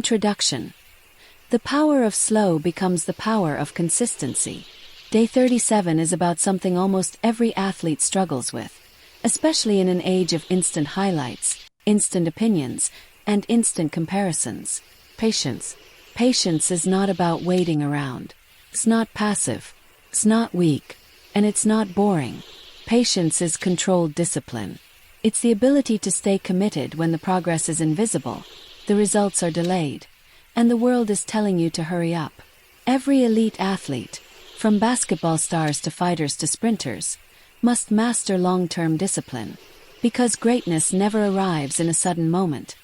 Introduction. The power of slow becomes the power of consistency. Day 37 is about something almost every athlete struggles with, especially in an age of instant highlights, instant opinions, and instant comparisons. Patience. Patience is not about waiting around. It's not passive. It's not weak. And it's not boring. Patience is controlled discipline. It's the ability to stay committed when the progress is invisible, the results are delayed, and the world is telling you to hurry up. Every elite athlete, from basketball stars to fighters to sprinters, must master long-term discipline, because greatness never arrives in a sudden moment.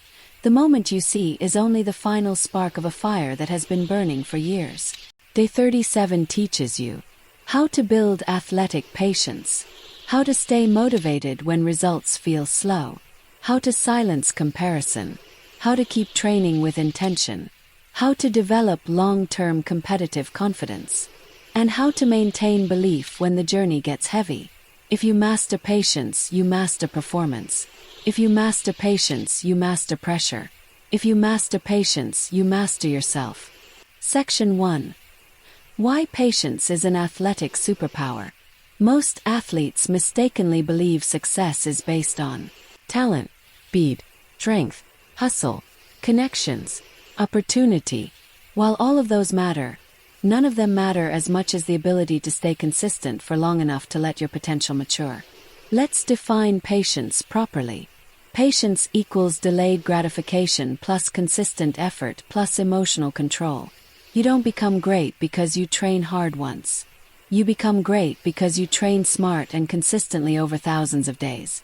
The moment you see is only the final spark of a fire that has been burning for years. Day 37 teaches you how to build athletic patience, how to stay motivated when results feel slow, how to silence comparison, how to keep training with intention, how to develop long-term competitive confidence, and how to maintain belief when the journey gets heavy. If you master patience, you master performance. If you master patience, you master pressure. If you master patience, you master yourself. Section 1. Why patience is an athletic superpower. Most athletes mistakenly believe success is based on talent, speed, strength, hustle, connections, opportunity. While all of those matter, none of them matter as much as the ability to stay consistent for long enough to let your potential mature. Let's define patience properly. Patience equals delayed gratification plus consistent effort plus emotional control. You don't become great because you train hard once. You become great because you train smart and consistently over thousands of days.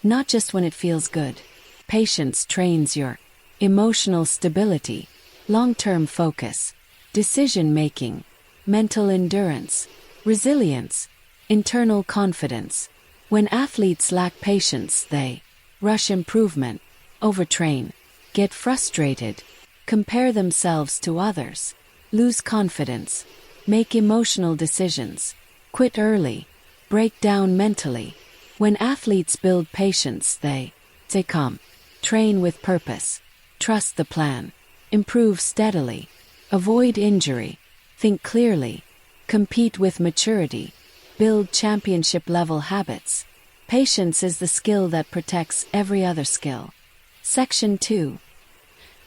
Not just when it feels good. Patience trains your emotional stability, long-term focus, decision-making, mental endurance, resilience, internal confidence. When athletes lack patience, they rush improvement, overtrain, get frustrated, compare themselves to others, lose confidence, make emotional decisions, quit early, break down mentally. When athletes build patience, they stay calm, train with purpose, trust the plan, improve steadily, avoid injury, think clearly, compete with maturity, build championship-level habits. Patience is the skill that protects every other skill. Section 2.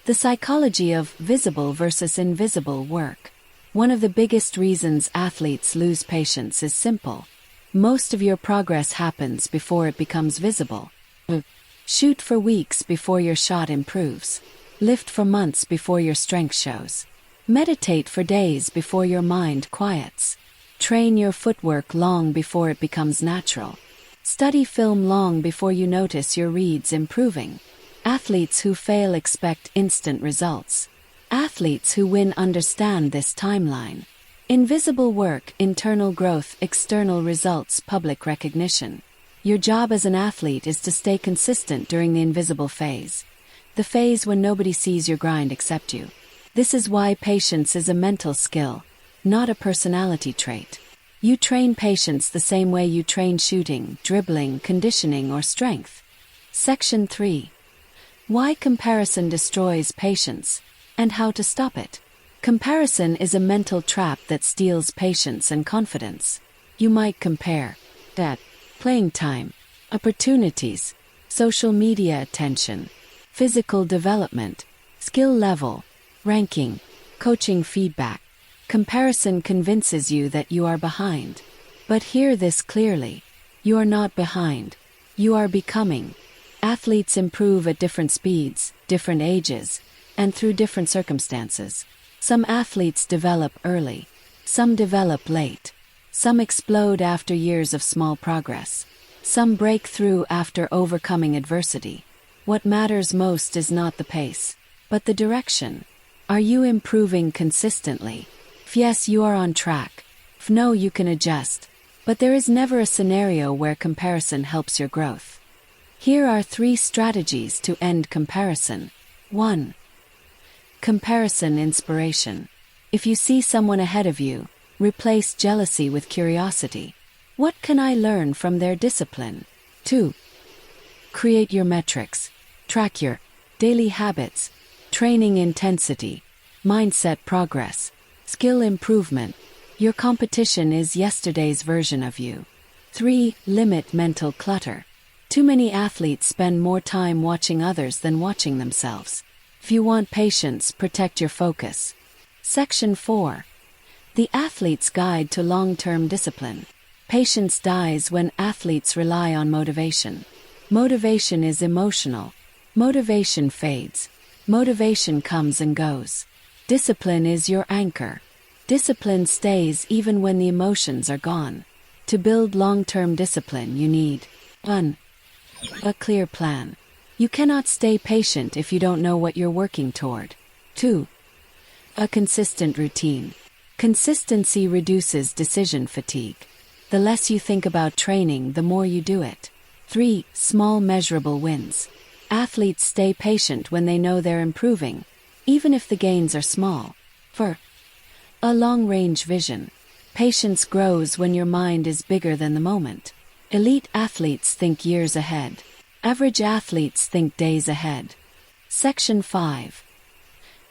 The psychology of visible versus invisible work. One of the biggest reasons athletes lose patience is simple. Most of your progress happens before it becomes visible. Shoot for weeks before your shot improves. Lift for months before your strength shows. Meditate for days before your mind quiets. Train your footwork long before it becomes natural. Study film long before you notice your reads improving. Athletes who fail expect instant results. Athletes who win understand this timeline. Invisible work, internal growth, external results, public recognition. Your job as an athlete is to stay consistent during the invisible phase. The phase when nobody sees your grind except you. This is why patience is a mental skill, not a personality trait. You train patience the same way you train shooting, dribbling, conditioning, or strength. Section 3. Why comparison destroys patience, and how to stop it. Comparison is a mental trap that steals patience and confidence. You might compare that playing time, opportunities, social media attention, physical development, skill level, ranking, coaching feedback. Comparison convinces you that you are behind. But hear this clearly. You are not behind. You are becoming. Athletes improve at different speeds, different ages, and through different circumstances. Some athletes develop early. Some develop late. Some explode after years of small progress. Some break through after overcoming adversity. What matters most is not the pace, but the direction. Are you improving consistently? If yes, you are on track. If no, you can adjust. But there is never a scenario where comparison helps your growth. Here are 3 strategies to end comparison. 1. Comparison inspiration. If you see someone ahead of you, replace jealousy with curiosity. What can I learn from their discipline? 2. Create your metrics. Track your daily habits, training intensity, mindset progress, skill improvement. Your competition is yesterday's version of you. 3. Limit mental clutter. Too many athletes spend more time watching others than watching themselves. If you want patience, protect your focus. Section 4. The Athlete's Guide to Long-Term Discipline. Patience dies when athletes rely on motivation. Motivation is emotional. Motivation fades. Motivation comes and goes. Discipline is your anchor. Discipline stays even when the emotions are gone. To build long-term discipline, you need 1. A clear plan. You cannot stay patient if you don't know what you're working toward. 2. A consistent routine. Consistency reduces decision fatigue. The less you think about training, the more you do it. 3. Small measurable wins. Athletes stay patient when they know they're improving, even if the gains are small. 4. A long-range vision. Patience grows when your mind is bigger than the moment. Elite athletes think years ahead. Average athletes think days ahead. Section 5.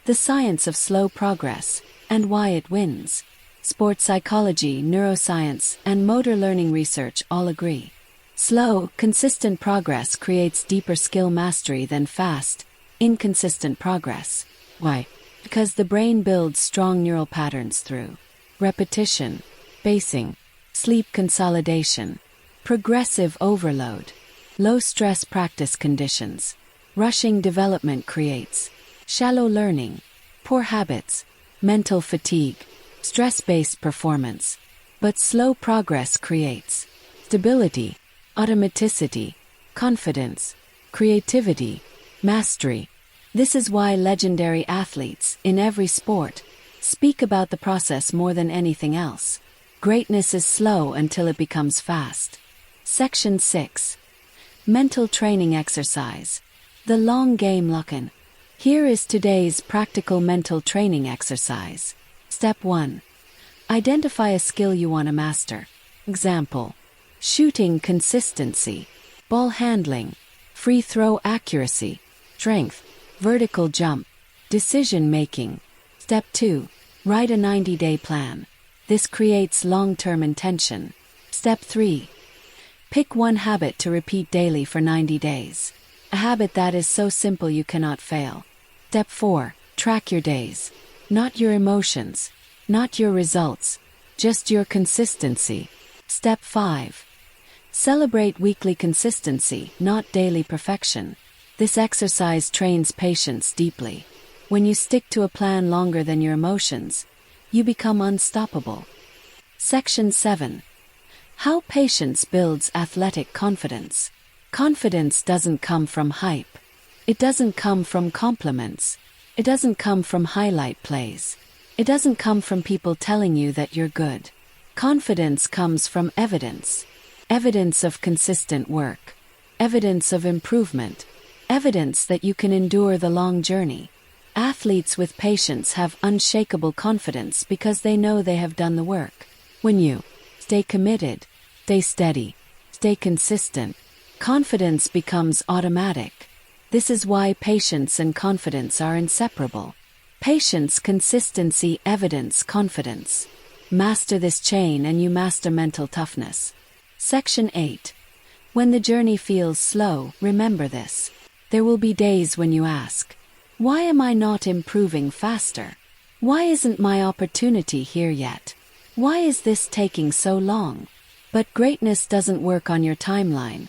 The Science of Slow Progress, and Why It Wins. Sport psychology, neuroscience, and motor learning research all agree. Slow, consistent progress creates deeper skill mastery than fast, inconsistent progress. Why? Because the brain builds strong neural patterns through repetition, spacing, sleep consolidation, progressive overload, low-stress practice conditions. Rushing development creates shallow learning, poor habits, mental fatigue, stress-based performance. But slow progress creates stability, automaticity, confidence, creativity, mastery. This is why legendary athletes, in every sport, speak about the process more than anything else. Greatness is slow until it becomes fast. Section 6. Mental training exercise. The long game lock-in. Here is today's practical mental training exercise. Step 1. Identify a skill you want to master. Example: shooting consistency, ball handling, free throw accuracy, strength, vertical jump, decision making. Step 2. Write a 90-day plan. This creates long-term intention. Step 3. Pick one habit to repeat daily for 90 days. A habit that is so simple you cannot fail. Step 4. Track your days. Not your emotions, not your results, just your consistency. Step 5. Celebrate weekly consistency, not daily perfection. This exercise trains patience deeply. When you stick to a plan longer than your emotions, you become unstoppable. Section 7. How patience builds athletic confidence. Confidence doesn't come from hype. It doesn't come from compliments. It doesn't come from highlight plays. It doesn't come from people telling you that you're good. Confidence comes from evidence. Evidence of consistent work. Evidence of improvement. Evidence that you can endure the long journey. Athletes with patience have unshakable confidence because they know they have done the work. When you stay committed, stay steady, stay consistent, confidence becomes automatic. This is why patience and confidence are inseparable. Patience, consistency, evidence, confidence. Master this chain and you master mental toughness. Section 8. When the journey feels slow, remember this. There will be days when you ask, why am I not improving faster? Why isn't my opportunity here yet? Why is this taking so long? But greatness doesn't work on your timeline.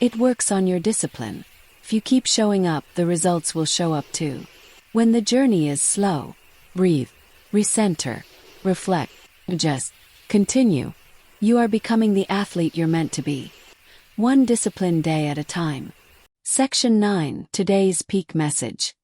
It works on your discipline. If you keep showing up, the results will show up too. When the journey is slow, breathe, recenter, reflect, adjust, continue. You are becoming the athlete you're meant to be. One discipline day at a time. Section 9. Today's peak message.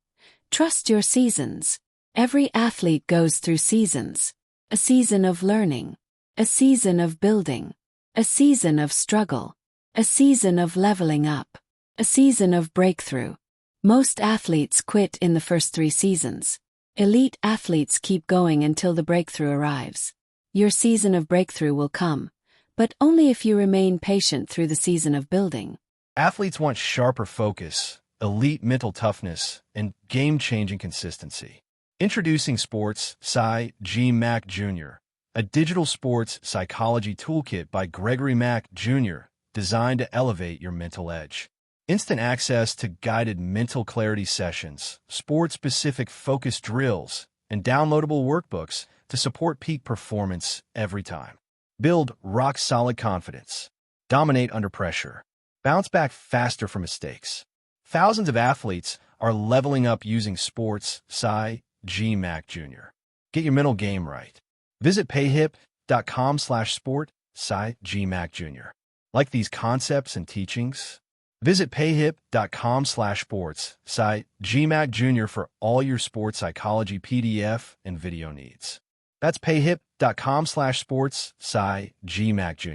Trust your seasons. Every athlete goes through seasons. A season of learning. A season of building. A season of struggle. A season of leveling up. A season of breakthrough. Most athletes quit in the first 3 seasons. Elite athletes keep going until the breakthrough arrives. Your season of breakthrough will come, but only if you remain patient through the season of building. Athletes want sharper focus, elite mental toughness, and game-changing consistency. Introducing Sports Psy Mac Jr., a digital sports psychology toolkit by Gregory Mack Jr., designed to elevate your mental edge. Instant access to guided mental clarity sessions, sport-specific focus drills, and downloadable workbooks to support peak performance every time. Build rock-solid confidence. Dominate under pressure. Bounce back faster from mistakes. Thousands of athletes are leveling up using Sports Psy Mac Jr. Get your mental game right. Visit payhip.com/sport Psy Mac Jr. Like these concepts and teachings? Visit payhip.com/sports Psy Mac Jr. for all your sports psychology PDF and video needs. That's payhip.com/sports Psy Mac Jr.